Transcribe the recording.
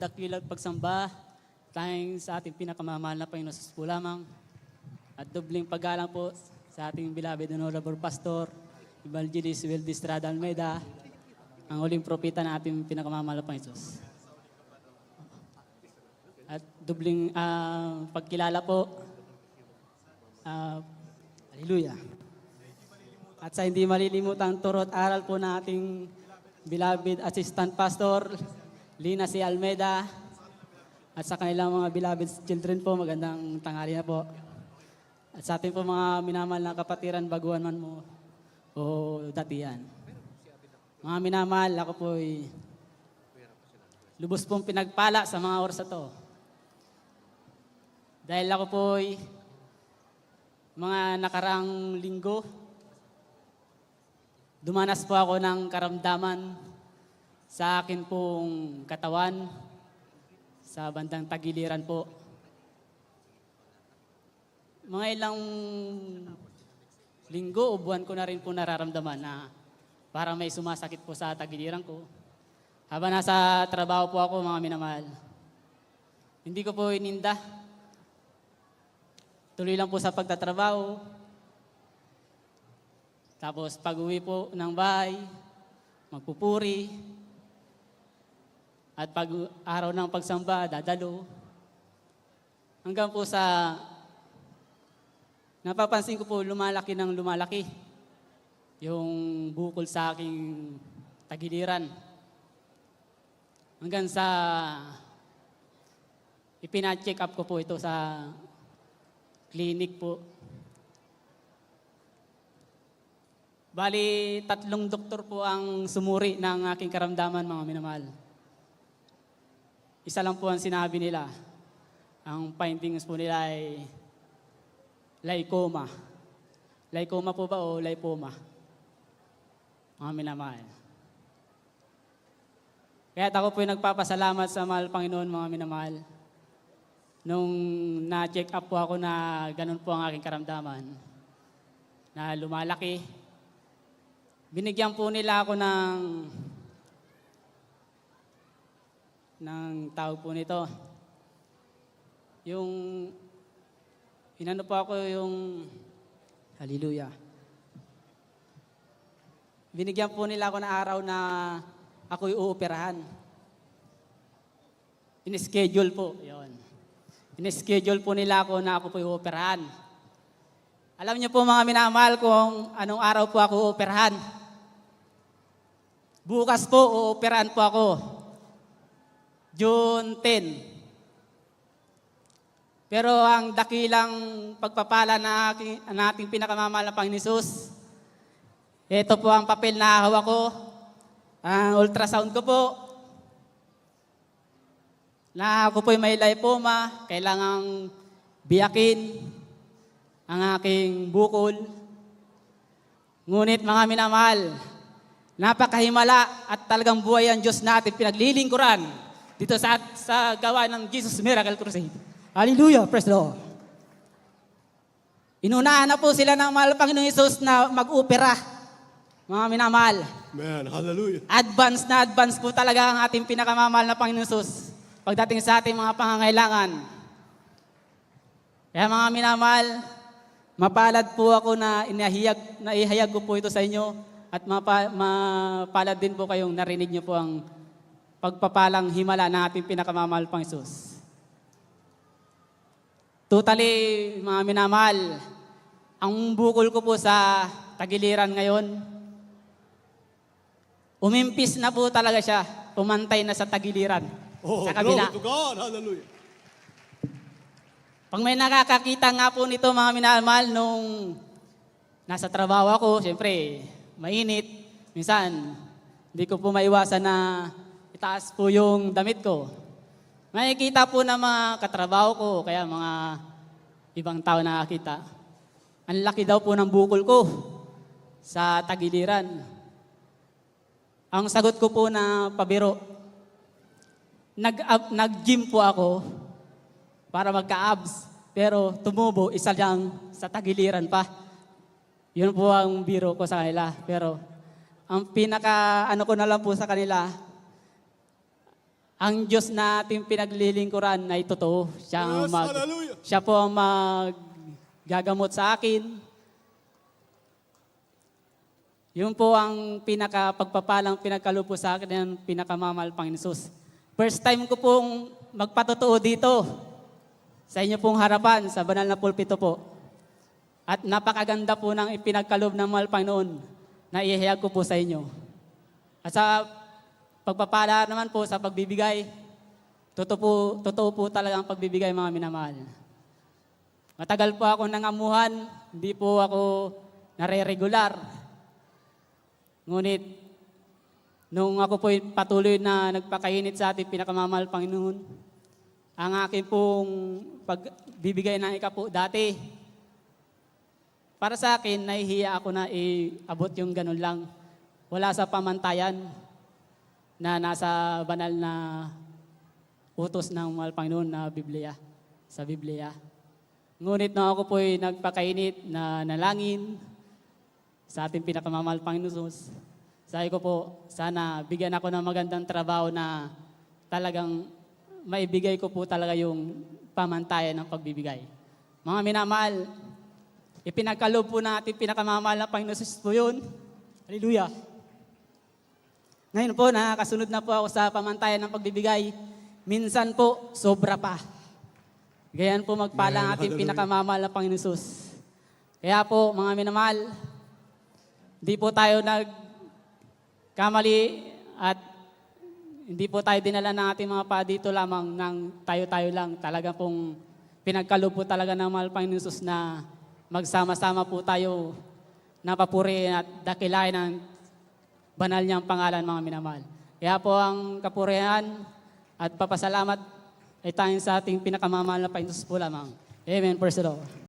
Dakilang pagsamba, tayong sa ating pinakamamahal na Panginoon Jesus po lamang. At dobling paggalang po sa ating beloved Honorable Pastor, Evangelist Wildy Estrada Almeida, ang huling propeta na ating pinakamamahal na Panginoon Jesus. At dobling pagkilala po, hallelujah. At sa hindi malilimutang turot aral po na ating beloved Assistant Pastor, Lina C. Almeida, at sa kanilang mga beloved children po, magandang tanghali na po. At sa ating po mga minamahal na kapatiran, baguhan man mo o datihan. Mga minamahal, ako po ay lubos pong pinagpala sa mga oras na to. Dahil ako po ay mga nakaraang linggo, dumanas po ako ng karamdaman sa akin pong katawan, sa bandang tagiliran po. Mga ilang linggo o buwan ko na rin po nararamdaman na parang may sumasakit po sa tagiliran ko. Habang nasa trabaho po ako, mga minamahal, hindi ko po ininda. Tuloy lang po sa pagtatrabaho. Tapos pag-uwi po ng bahay, magpupuri. At pag araw ng pagsamba, dadalo. Hanggang po sa napapansin ko po lumalaki ng lumalaki yung bukol sa aking tagiliran. Hanggang sa ipina-check up ko po ito sa clinic po. Bali, 3 doktor po ang sumuri ng aking karamdaman, mga minamahal. Isa lang po ang sinabi nila. Ang findings po nila ay lymphoma. Lymphoma po ba o lymphoma? Mga minamahal. Kaya ako po nagpapasalamat sa mahal Panginoon, mga minamahal. Nung na-check up po ako na ganun po ang aking karamdaman, na lumalaki, binigyan po nila ako ng tawag po nito. Yung, inano po ako yung, hallelujah. Binigyan po nila ako ng araw na ako'y uoperahan. In-schedule po, yun. In-schedule po nila ako na ako po'y uoperahan. Alam niyo po mga minamahal kung anong araw po ako uoperahan. Bukas po uoperahan po ako. June 10. Pero ang dakilang pagpapala na ating pinakamamahal na Panginoon Jesus, ito po ang papel na hawak ko, ang ultrasound ko po, na ako po'y may lymphoma, kailangang biyakin ang aking bukol. Ngunit mga minamahal, napakahimala at talagang buhay ang Diyos natin pinaglilingkuran dito sa gawa ng Jesus Miracle Crusade. Hallelujah! Praise the Lord! Inunahan na po sila ng mahal Panginoong Jesus na mag-opera. Mga minamahal. Amen. Hallelujah. Advance po talaga ang ating pinakamamahal na Panginoong Jesus pagdating sa ating mga pangangailangan. Kaya mga minamahal, mapalad po ako na ihayag ko po ito sa inyo at mapalad din po kayong narinig niyo po ang pagpapalang himala ng ating pinakamamahal pang Jesus. Totally, mga minamahal, ang bukol ko po sa tagiliran ngayon, umimpis na po talaga siya, pumantay na sa tagiliran. Oh, sa kabila. glory to God. Hallelujah. Pag may nakakakita nga po nito, mga minamahal, nung nasa trabaho ako, siyempre, mainit. Minsan, hindi ko po maiwasan na itaas po yung damit ko. Makikita po ng mga katrabaho ko, kaya mga ibang tao nakakita. Ang laki daw po ng bukol ko sa tagiliran. Ang sagot ko po na pabiro, nag-gym po ako para magka-abs, pero tumubo, isa lang sa tagiliran pa. Yun po ang biro ko sa kanila. Pero ang pinaka ano ko na lang po sa kanila, ang Diyos na ating pinaglilingkuran ay totoo. Yes, hallelujah. Siya po ang maggagamot sa akin. Yun po ang pinakapagpapalang pinagkalupo sa akin ng pinakamamahal Panginoon Hesus. First time ko pong magpatotoo dito sa inyo pong harapan, sa banal na pulpito po. At napakaganda po ng ipinagkaloob ng mahal Panginoon na ihayag ko po sa inyo. At sa pagpapala naman po sa pagbibigay, totoo po talaga ang pagbibigay, mga minamahal. Matagal po ako nangamuhan, hindi po ako nare-regular. Ngunit, nung ako po patuloy na nagpakainit sa ating pinakamamahal Panginoon, ang akin pong pagbibigay ng ika po dati, para sa akin, nahihiya ako na iabot yung ganun lang. Wala sa pamantayan na nasa banal na utos ng mahal Panginoon na Biblia, sa Biblia. Ngunit na ako po'y nagpakainit na nalangin sa ating pinakamamahal Panginoon Jesus. Sabi ko po, sana bigyan ako ng magandang trabaho na talagang maibigay ko po talaga yung pamantayan ng pagbibigay. Mga minamahal, ipinagkaloob po natin pinakamamahal na Panginoon Jesus po yun. Hallelujah. Ngayon po, nakakasunod na po ako sa pamantayan ng pagbibigay. Minsan po, sobra pa. Gayan po magpala ang ating pinakamamahal na Panginoon Jesus. Kaya po, mga minamahal, di po tayo nagkamali at hindi po tayo dinala ng ating mga pa dito lamang ng tayo-tayo lang. Talaga pong pinagkaloob po talaga ng mahal Panginoon Jesus na magsama-sama po tayo na papurihin at dakilain ang banal niyang pangalan, mga minamahal. Kaya po ang kapurihan at papasalamat ay tanging sa ating pinakamamahal na Panginoon po lamang. Amen. Praise the Lord.